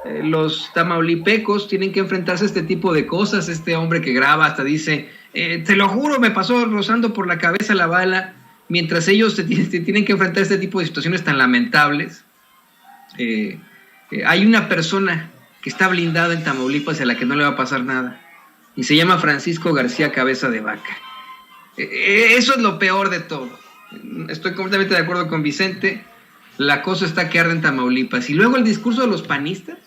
los tamaulipecos tienen que enfrentarse a este tipo de cosas. Este hombre que graba hasta dice, te lo juro, me pasó rozando por la cabeza la bala, mientras ellos se tienen que enfrentar a este tipo de situaciones tan lamentables. Hay una persona que está blindada en Tamaulipas y a la que no le va a pasar nada, y se llama Francisco García Cabeza de Vaca. Eso es lo peor de todo. Estoy completamente de acuerdo con Vicente. La cosa está que arde en Tamaulipas. Y luego el discurso de los panistas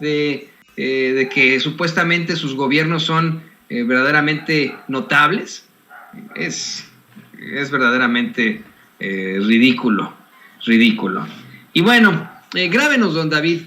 de que supuestamente sus gobiernos son verdaderamente notables es verdaderamente ridículo. Y bueno, grábenos, don David.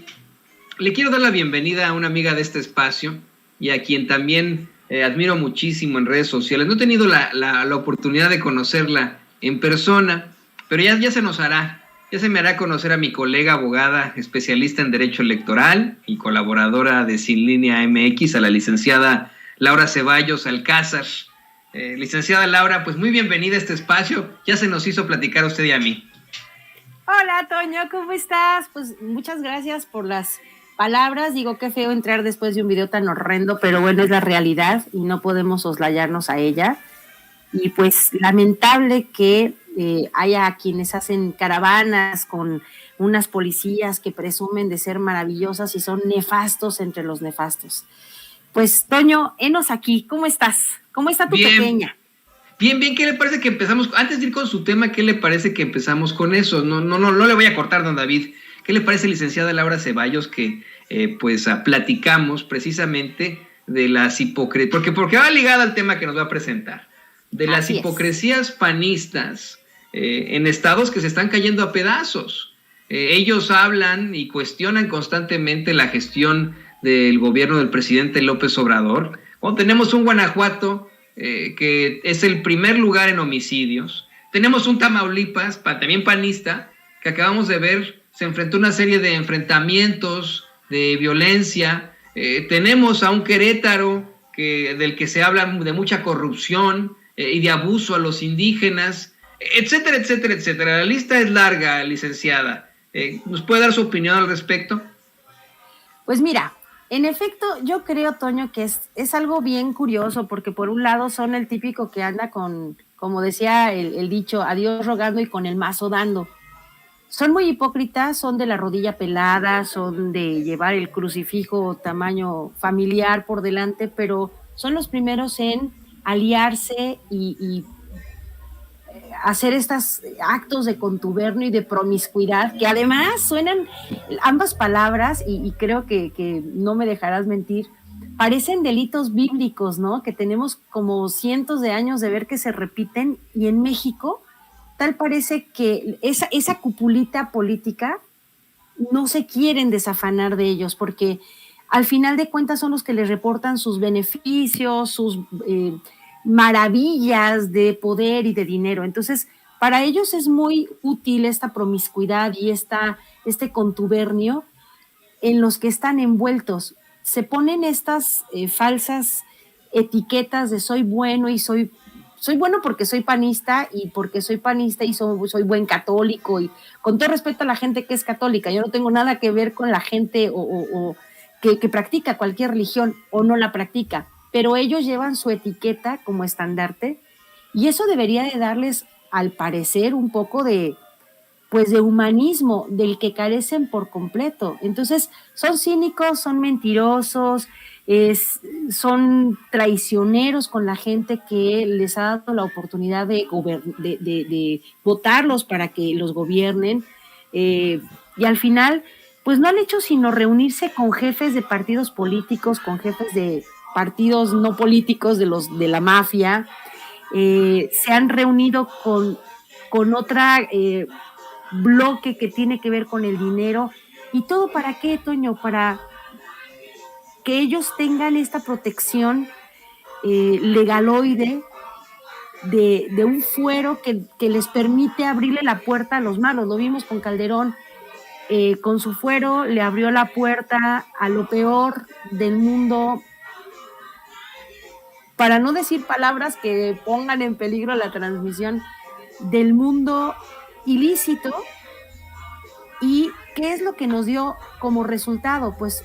Le quiero dar la bienvenida a una amiga de este espacio y a quien también admiro muchísimo en redes sociales. No he tenido la oportunidad de conocerla en persona, pero ya se nos hará. Ya se me hará conocer a mi colega abogada, especialista en Derecho Electoral y colaboradora de Sin Línea MX, a la licenciada Laura Ceballos Alcázar. Licenciada Laura, pues muy bienvenida a este espacio. Ya se nos hizo platicar a usted y a mí. Hola, Toño, ¿cómo estás? Pues muchas gracias por las palabras. Digo, qué feo entrar después de un video tan horrendo, pero bueno, es la realidad y no podemos soslayarnos a ella. Y pues lamentable que haya quienes hacen caravanas con unas policías que presumen de ser maravillosas y son nefastos entre los nefastos. Pues, Toño, henos aquí, ¿cómo estás? ¿Cómo está tu pequeña? Bien, ¿qué le parece que empezamos? Antes de ir con su tema, ¿qué le parece que empezamos con eso? No le voy a cortar, don David. ¿Qué le parece, licenciada Laura Ceballos, que platicamos precisamente de las hipocresías? Porque va ligada al tema que nos va a presentar. De las hipocresías panistas en estados que se están cayendo a pedazos. Ellos hablan y cuestionan constantemente la gestión del gobierno del presidente López Obrador. Cuando tenemos un Guanajuato que es el primer lugar en homicidios. Tenemos un Tamaulipas, también panista, que acabamos de ver, se enfrentó a una serie de enfrentamientos, de violencia. Tenemos a un Querétaro del que se habla de mucha corrupción y de abuso a los indígenas, etcétera, etcétera, etcétera. La lista es larga, licenciada. ¿Nos puede dar su opinión al respecto? Pues mira, en efecto, yo creo, Toño, que es algo bien curioso, porque por un lado son el típico que anda con, como decía el dicho, a Dios rogando y con el mazo dando. Son muy hipócritas, son de la rodilla pelada, son de llevar el crucifijo tamaño familiar por delante, pero son los primeros en aliarse y hacer estos actos de contubernio y de promiscuidad, que además suenan ambas palabras, y creo que no me dejarás mentir, parecen delitos bíblicos, ¿no? Que tenemos como cientos de años de ver que se repiten, y en México tal parece que esa cupulita política no se quieren desafanar de ellos, porque al final de cuentas son los que les reportan sus beneficios, sus maravillas de poder y de dinero. Entonces, para ellos es muy útil esta promiscuidad y este contubernio en los que están envueltos. Se ponen estas falsas etiquetas de soy bueno y soy bueno porque soy panista, y porque soy panista y soy buen católico, y con todo respeto a la gente que es católica, yo no tengo nada que ver con la gente que practica cualquier religión o no la practica, pero ellos llevan su etiqueta como estandarte, y eso debería de darles, al parecer, un poco de humanismo del que carecen por completo. Entonces, son cínicos, son mentirosos, son traicioneros con la gente que les ha dado la oportunidad de votarlos para que los gobiernen, y al final, pues no han hecho sino reunirse con jefes de partidos políticos, con jefes de partidos no políticos de la mafia, se han reunido con otra bloque que tiene que ver con el dinero. ¿Y todo para qué, Toño? Para que ellos tengan esta protección legaloide de un fuero que les permite abrirle la puerta a los malos. Lo vimos con Calderón, con su fuero le abrió la puerta a lo peor del mundo, para no decir palabras que pongan en peligro la transmisión, del mundo ilícito, y ¿qué es lo que nos dio como resultado? Pues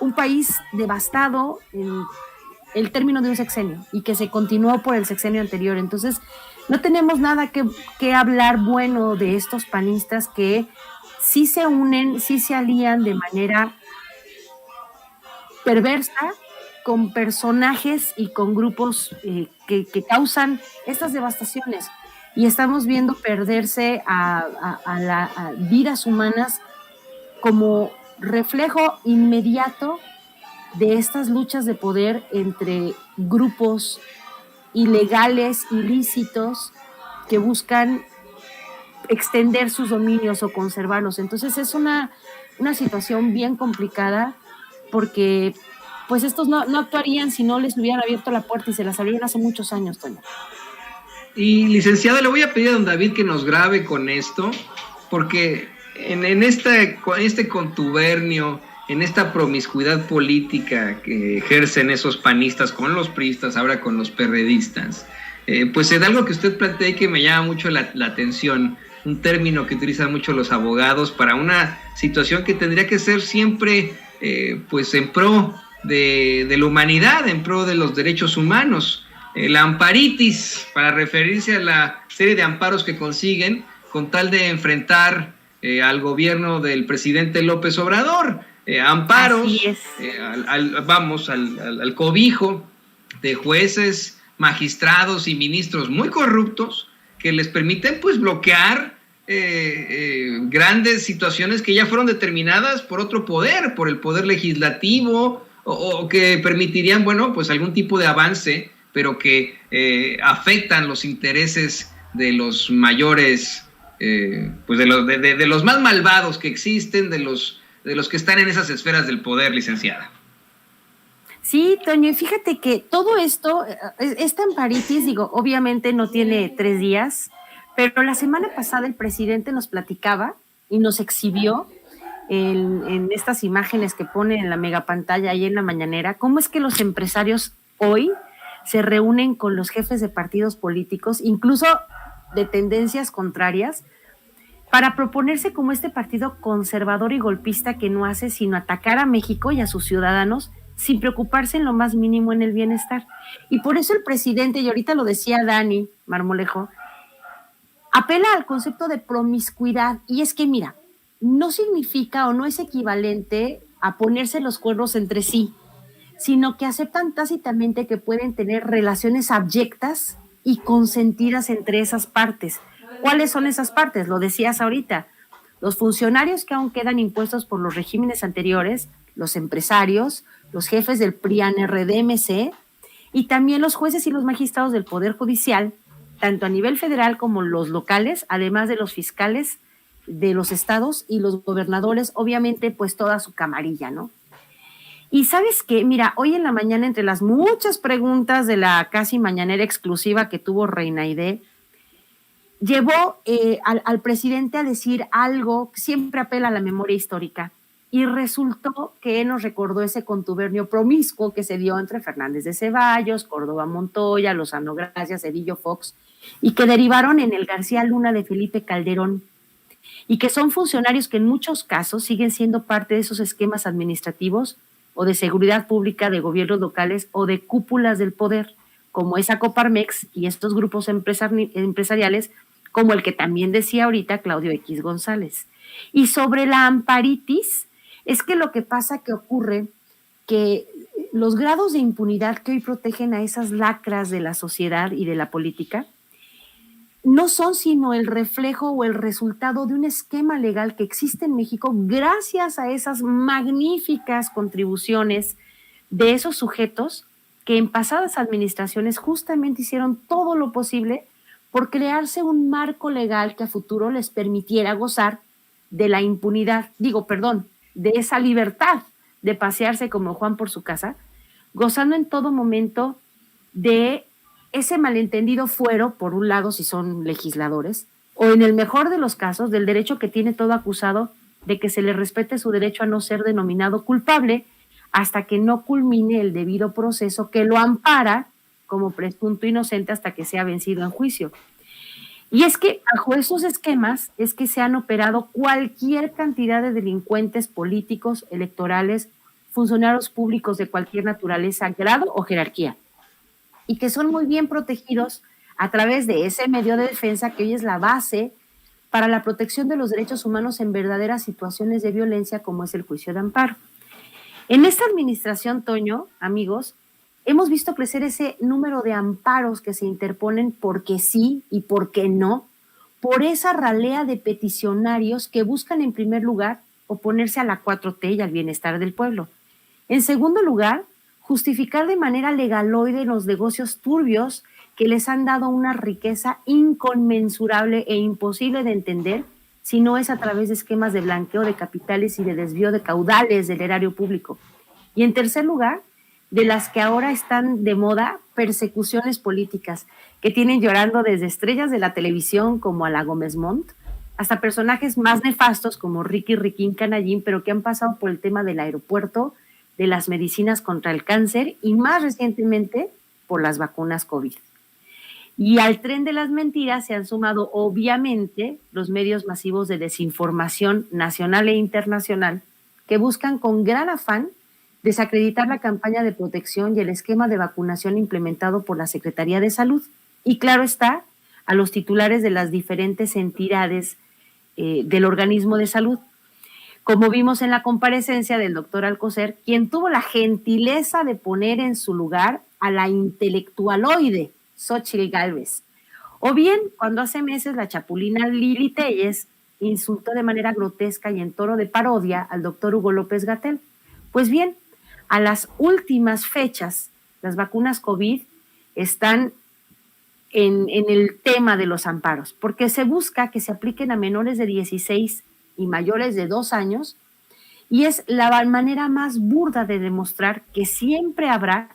un país devastado en el término de un sexenio y que se continuó por el sexenio anterior. Entonces, no tenemos nada que hablar bueno de estos panistas que sí se unen, sí se alían de manera perversa con personajes y con grupos que causan estas devastaciones. Y estamos viendo perderse a vidas humanas como reflejo inmediato de estas luchas de poder entre grupos ilegales, ilícitos, que buscan extender sus dominios o conservarlos. Entonces es una situación bien complicada porque pues estos no actuarían si no les hubieran abierto la puerta y se las abrieron hace muchos años, Toño. Y licenciada, le voy a pedir a don David que nos grabe con esto, porque en este contubernio, en esta promiscuidad política que ejercen esos panistas con los priistas, ahora con los perredistas, pues es algo que usted plantea y que me llama mucho la atención, un término que utilizan mucho los abogados para una situación que tendría que ser siempre pues en pro de la humanidad, en pro de los derechos humanos. La amparitis, para referirse a la serie de amparos que consiguen con tal de enfrentar al gobierno del presidente López Obrador. Amparos al cobijo de jueces, magistrados y ministros muy corruptos que les permiten pues bloquear grandes situaciones que ya fueron determinadas por otro poder, por el poder legislativo, o que permitirían, bueno, pues algún tipo de avance, pero que afectan los intereses de los mayores, pues de los más malvados que existen, de los que están en esas esferas del poder, licenciada. Sí, Toño, y fíjate que todo esto, esta amparitis, digo, obviamente no tiene 3 días, pero la semana pasada el presidente nos platicaba y nos exhibió en estas imágenes que pone en la megapantalla ahí en la mañanera, cómo es que los empresarios hoy se reúnen con los jefes de partidos políticos, incluso de tendencias contrarias, para proponerse como este partido conservador y golpista que no hace sino atacar a México y a sus ciudadanos sin preocuparse en lo más mínimo en el bienestar. Y por eso el presidente, y ahorita lo decía Dani Marmolejo, apela al concepto de promiscuidad. Y es que, mira, no significa o no es equivalente a ponerse los cuernos entre sí, sino que aceptan tácitamente que pueden tener relaciones abyectas y consentidas entre esas partes. ¿Cuáles son esas partes? Lo decías ahorita. Los funcionarios que aún quedan impuestos por los regímenes anteriores, los empresarios, los jefes del PRIAN-RDMC y también los jueces y los magistrados del Poder Judicial, tanto a nivel federal como los locales, además de los fiscales de los estados y los gobernadores, obviamente pues toda su camarilla, ¿no? Y ¿sabes qué? Mira, hoy en la mañana, entre las muchas preguntas de la casi mañanera exclusiva que tuvo Reina Aide, llevó al presidente a decir algo que siempre apela a la memoria histórica. Y resultó que nos recordó ese contubernio promiscuo que se dio entre Fernández de Ceballos, Córdoba Montoya, Lozano Gracia, Cedillo Fox, y que derivaron en el García Luna de Felipe Calderón, y que son funcionarios que en muchos casos siguen siendo parte de esos esquemas administrativos o de seguridad pública de gobiernos locales o de cúpulas del poder, como esa Coparmex y estos grupos empresariales, como el que también decía ahorita Claudio X González. Y sobre la amparitis, es que lo que pasa que ocurre que los grados de impunidad que hoy protegen a esas lacras de la sociedad y de la política no son sino el reflejo o el resultado de un esquema legal que existe en México gracias a esas magníficas contribuciones de esos sujetos que en pasadas administraciones justamente hicieron todo lo posible por crearse un marco legal que a futuro les permitiera gozar de la impunidad, de esa libertad de pasearse como Juan por su casa, gozando en todo momento de ese malentendido fuero, por un lado, si son legisladores, o en el mejor de los casos, del derecho que tiene todo acusado de que se le respete su derecho a no ser denominado culpable hasta que no culmine el debido proceso que lo ampara como presunto inocente hasta que sea vencido en juicio. Y es que bajo esos esquemas es que se han operado cualquier cantidad de delincuentes políticos, electorales, funcionarios públicos de cualquier naturaleza, grado o jerarquía, y que son muy bien protegidos a través de ese medio de defensa que hoy es la base para la protección de los derechos humanos en verdaderas situaciones de violencia, como es el juicio de amparo. En esta administración, Toño, amigos, hemos visto crecer ese número de amparos que se interponen porque sí y porque no, por esa ralea de peticionarios que buscan en primer lugar oponerse a la 4T y al bienestar del pueblo. En segundo lugar, justificar de manera legaloide los negocios turbios que les han dado una riqueza inconmensurable e imposible de entender si no es a través de esquemas de blanqueo de capitales y de desvío de caudales del erario público. Y en tercer lugar, de las que ahora están de moda, persecuciones políticas, que tienen llorando desde estrellas de la televisión como a la Gómez Montt, hasta personajes más nefastos como Riquín Canallín, pero que han pasado por el tema del aeropuerto, de las medicinas contra el cáncer y más recientemente por las vacunas COVID. Y al tren de las mentiras se han sumado obviamente los medios masivos de desinformación nacional e internacional que buscan con gran afán desacreditar la campaña de protección y el esquema de vacunación implementado por la Secretaría de Salud. Y claro está, a los titulares de las diferentes entidades del organismo de salud. Como vimos en la comparecencia del doctor Alcocer, quien tuvo la gentileza de poner en su lugar a la intelectualoide Xóchitl Gálvez. O bien, cuando hace meses la chapulina Lili Téllez insultó de manera grotesca y en tono de parodia al doctor Hugo López-Gatell. Pues bien, a las últimas fechas, las vacunas COVID están en el tema de los amparos, porque se busca que se apliquen a menores de 16 y mayores de 2 años, y es la manera más burda de demostrar que siempre habrá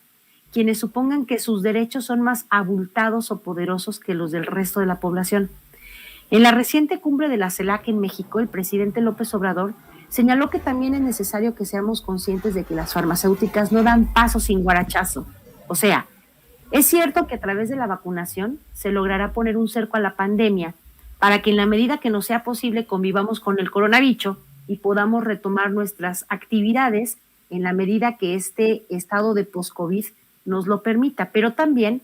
quienes supongan que sus derechos son más abultados o poderosos que los del resto de la población. En la reciente cumbre de la CELAC en México, el presidente López Obrador señaló que también es necesario que seamos conscientes de que las farmacéuticas no dan paso sin guarachazo. O sea, es cierto que a través de la vacunación se logrará poner un cerco a la pandemia para que en la medida que nos sea posible convivamos con el coronavirus y podamos retomar nuestras actividades en la medida que este estado de post-COVID nos lo permita. Pero también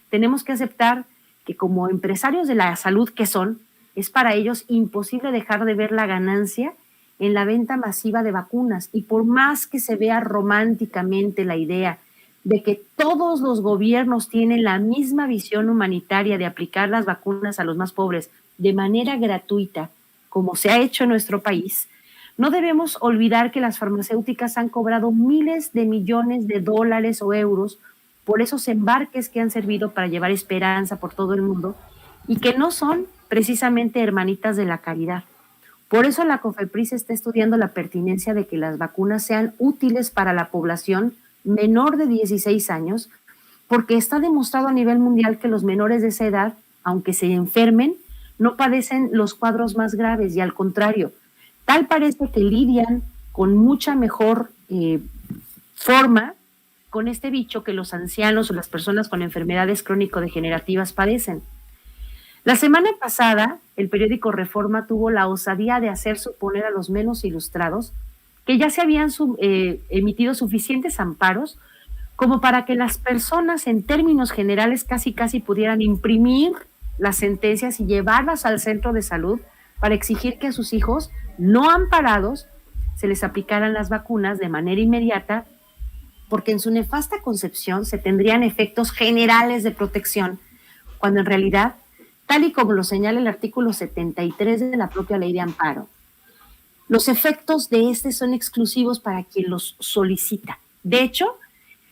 tenemos que aceptar que como empresarios de la salud que son, es para ellos imposible dejar de ver la ganancia en la venta masiva de vacunas. Y por más que se vea románticamente la idea de que todos los gobiernos tienen la misma visión humanitaria de aplicar las vacunas a los más pobres de manera gratuita, como se ha hecho en nuestro país, no debemos olvidar que las farmacéuticas han cobrado miles de millones de dólares o euros por esos embarques que han servido para llevar esperanza por todo el mundo y que no son precisamente hermanitas de la caridad. Por eso la COFEPRIS está estudiando la pertinencia de que las vacunas sean útiles para la población menor de 16 años, porque está demostrado a nivel mundial que los menores de esa edad, aunque se enfermen, no padecen los cuadros más graves y al contrario, tal parece que lidian con mucha mejor forma con este bicho que los ancianos o las personas con enfermedades crónico-degenerativas padecen. La semana pasada, el periódico Reforma tuvo la osadía de hacer suponer a los menos ilustrados que ya se habían emitido suficientes amparos como para que las personas en términos generales casi pudieran imprimir las sentencias y llevarlas al centro de salud para exigir que a sus hijos no amparados se les aplicaran las vacunas de manera inmediata, porque en su nefasta concepción se tendrían efectos generales de protección, cuando en realidad, tal y como lo señala el artículo 73 de la propia ley de amparo, los efectos de este son exclusivos para quien los solicita. De hecho,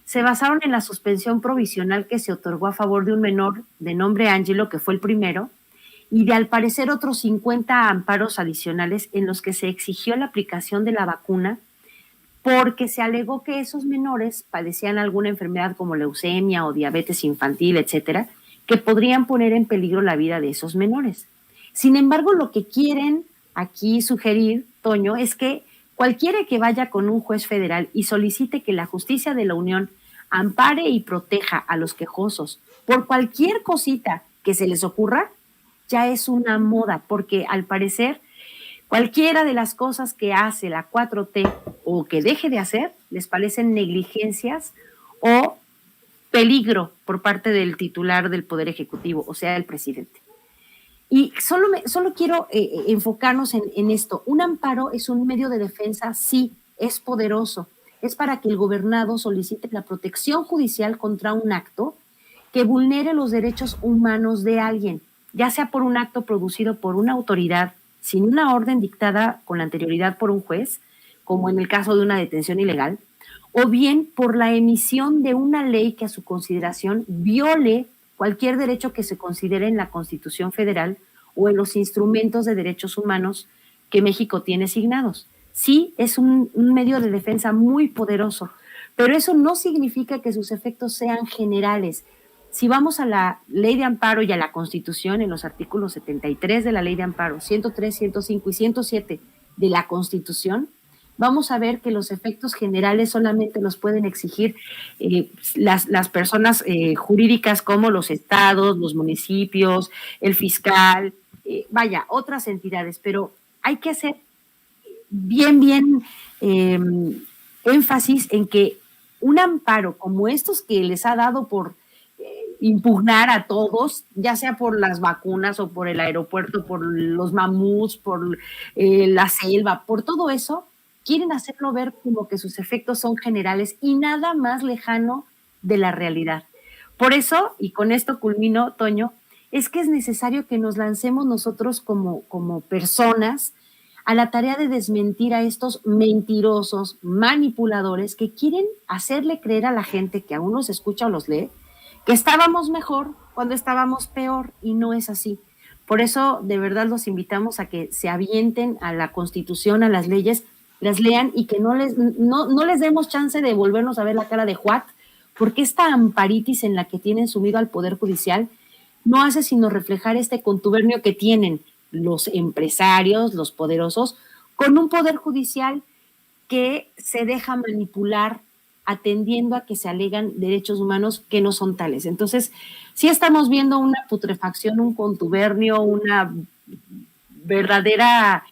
se basaron en la suspensión provisional que se otorgó a favor de un menor de nombre Ángelo, que fue el primero, y de al parecer otros 50 amparos adicionales en los que se exigió la aplicación de la vacuna porque se alegó que esos menores padecían alguna enfermedad como leucemia o diabetes infantil, etcétera, que podrían poner en peligro la vida de esos menores. Sin embargo, lo que quieren aquí sugerir, Toño, es que cualquiera que vaya con un juez federal y solicite que la justicia de la Unión ampare y proteja a los quejosos por cualquier cosita que se les ocurra, ya es una moda, porque al parecer cualquiera de las cosas que hace la 4T o que deje de hacer, les parecen negligencias o peligro por parte del titular del Poder Ejecutivo, o sea, el presidente. Y solo quiero enfocarnos en esto. Un amparo es un medio de defensa, sí, es poderoso. Es para que el gobernado solicite la protección judicial contra un acto que vulnere los derechos humanos de alguien, ya sea por un acto producido por una autoridad sin una orden dictada con anterioridad por un juez, como en el caso de una detención ilegal, o bien por la emisión de una ley que a su consideración viole cualquier derecho que se considere en la Constitución Federal o en los instrumentos de derechos humanos que México tiene asignados. Sí, es un medio de defensa muy poderoso, pero eso no significa que sus efectos sean generales. Si vamos a la Ley de Amparo y a la Constitución, en los artículos 73 de la Ley de Amparo, 103, 105 y 107 de la Constitución, vamos a ver que los efectos generales solamente los pueden exigir las personas jurídicas como los estados, los municipios, el fiscal, otras entidades, pero hay que hacer bien énfasis en que un amparo como estos que les ha dado por impugnar a todos, ya sea por las vacunas o por el aeropuerto, por los mamuts, por la selva, por todo eso, quieren hacerlo ver como que sus efectos son generales y nada más lejano de la realidad. Por eso, y con esto culmino, Toño, es que es necesario que nos lancemos nosotros como personas a la tarea de desmentir a estos mentirosos, manipuladores que quieren hacerle creer a la gente que aún los escucha o los lee, que estábamos mejor cuando estábamos peor, y no es así. Por eso, de verdad, los invitamos a que se avienten a la Constitución, a las leyes, las lean y que no les demos chance de volvernos a ver la cara de Juat, porque esta amparitis en la que tienen sumido al Poder Judicial no hace sino reflejar este contubernio que tienen los empresarios, los poderosos, con un Poder Judicial que se deja manipular atendiendo a que se alegan derechos humanos que no son tales. Entonces, sí estamos viendo una putrefacción, un contubernio, una verdadera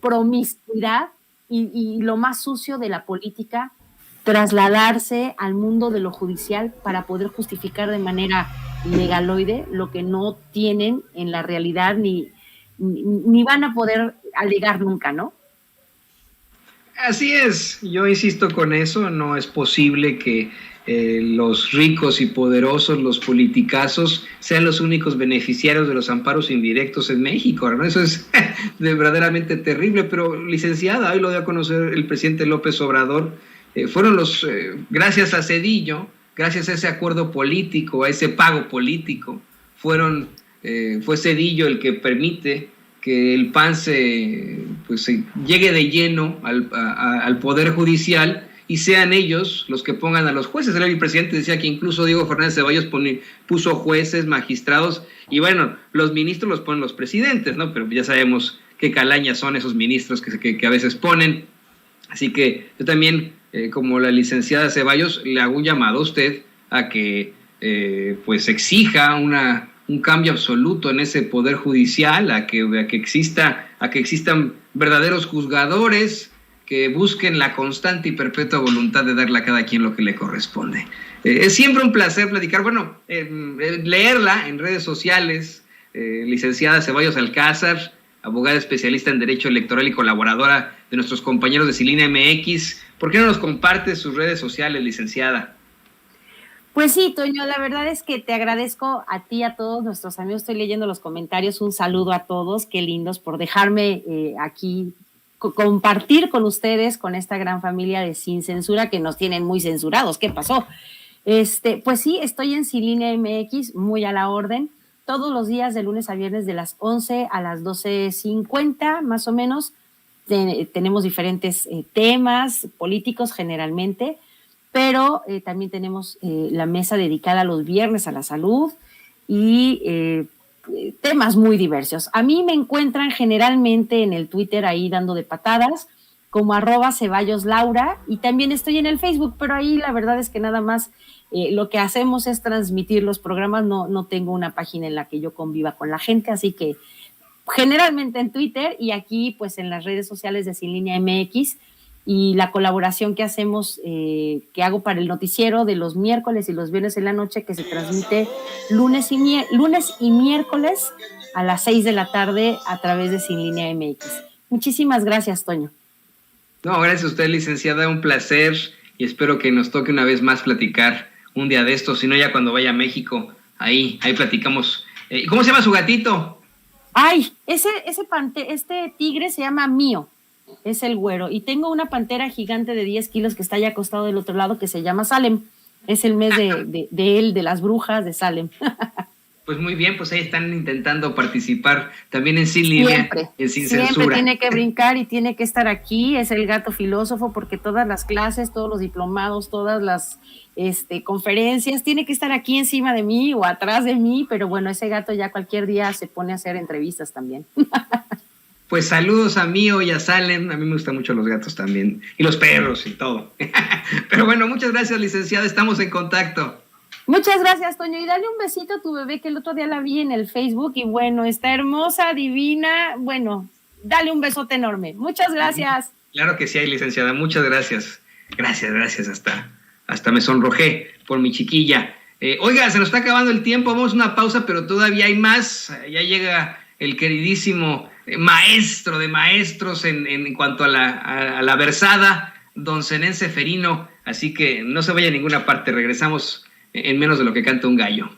promiscuidad y lo más sucio de la política, trasladarse al mundo de lo judicial para poder justificar de manera legaloide lo que no tienen en la realidad ni van a poder alegar nunca, ¿no? Así es, yo insisto con eso, no es posible que los ricos y poderosos, los politicazos, sean los únicos beneficiarios de los amparos indirectos en México, ¿no? Eso es verdaderamente terrible, pero licenciada, hoy lo dio a conocer el presidente López Obrador, fueron gracias a Zedillo, gracias a ese acuerdo político, a ese pago político, fue Zedillo el que permite que el PAN se llegue de lleno al Poder Judicial y sean ellos los que pongan a los jueces. El presidente decía que incluso Diego Fernández Ceballos puso jueces, magistrados, y bueno, los ministros los ponen los presidentes, ¿no? Pero ya sabemos qué calañas son esos ministros que a veces ponen. Así que yo también, como la licenciada Ceballos, le hago un llamado a usted a que exija un cambio absoluto en ese Poder Judicial, a que existan verdaderos juzgadores que busquen la constante y perpetua voluntad de darle a cada quien lo que le corresponde. Es siempre un placer platicar, leerla en redes sociales, licenciada Ceballos Alcázar, abogada especialista en Derecho Electoral y colaboradora de nuestros compañeros de Silina MX. ¿Por qué no nos comparte sus redes sociales, licenciada? Pues sí, Toño, la verdad es que te agradezco a ti, a todos nuestros amigos. Estoy leyendo los comentarios. Un saludo a todos, qué lindos por dejarme aquí compartir con ustedes, con esta gran familia de Sin Censura que nos tienen muy censurados. ¿Qué pasó? Pues sí, estoy en Silina MX, muy a la orden, todos los días de lunes a viernes de las 11 a las 12:50 más o menos. Tenemos diferentes temas políticos generalmente, pero también tenemos la mesa dedicada los viernes a la salud y temas muy diversos. A mí me encuentran generalmente en el Twitter ahí dando de patadas, como @CeballosLaura, y también estoy en el Facebook, pero ahí la verdad es que nada más lo que hacemos es transmitir los programas, no tengo una página en la que yo conviva con la gente, así que generalmente en Twitter y aquí pues en las redes sociales de Sin Línea MX, y la colaboración que hacemos, que hago para el noticiero de los miércoles y los viernes en la noche, que se transmite lunes y miércoles a las 6 de la tarde a través de Sin Línea MX. Muchísimas gracias, Toño. No, gracias a usted, licenciada, un placer, y espero que nos toque una vez más platicar un día de estos, si no ya cuando vaya a México, ahí platicamos. ¿Cómo se llama su gatito? Ay, este tigre se llama Mío, es el güero, y tengo una pantera gigante de 10 kilos que está ya acostado del otro lado, que se llama Salem. Es el mes de él, de las brujas de Salem. Pues muy bien, pues ahí están intentando participar también en Sin Línea, en Sin Censura. Siempre tiene que brincar y tiene que estar aquí, es el gato filósofo, porque todas las clases, todos los diplomados, todas las conferencias, tiene que estar aquí encima de mí o atrás de mí, pero bueno, ese gato ya cualquier día se pone a hacer entrevistas también. Pues saludos a Mío y a Salem, a mí me gustan mucho los gatos también, y los perros y todo. Pero bueno, muchas gracias, licenciada, estamos en contacto. Muchas gracias, Toño, y dale un besito a tu bebé, que el otro día la vi en el Facebook, y bueno, está hermosa, divina, bueno, dale un besote enorme. Muchas gracias. Claro que sí, licenciada, muchas gracias. Gracias, hasta me sonrojé por mi chiquilla. Oiga, se nos está acabando el tiempo, vamos a una pausa, pero todavía hay más. Ya llega el queridísimo maestro de maestros en cuanto a la versada, don Zenén Ceferino, así que no se vaya a ninguna parte, regresamos en menos de lo que canta un gallo.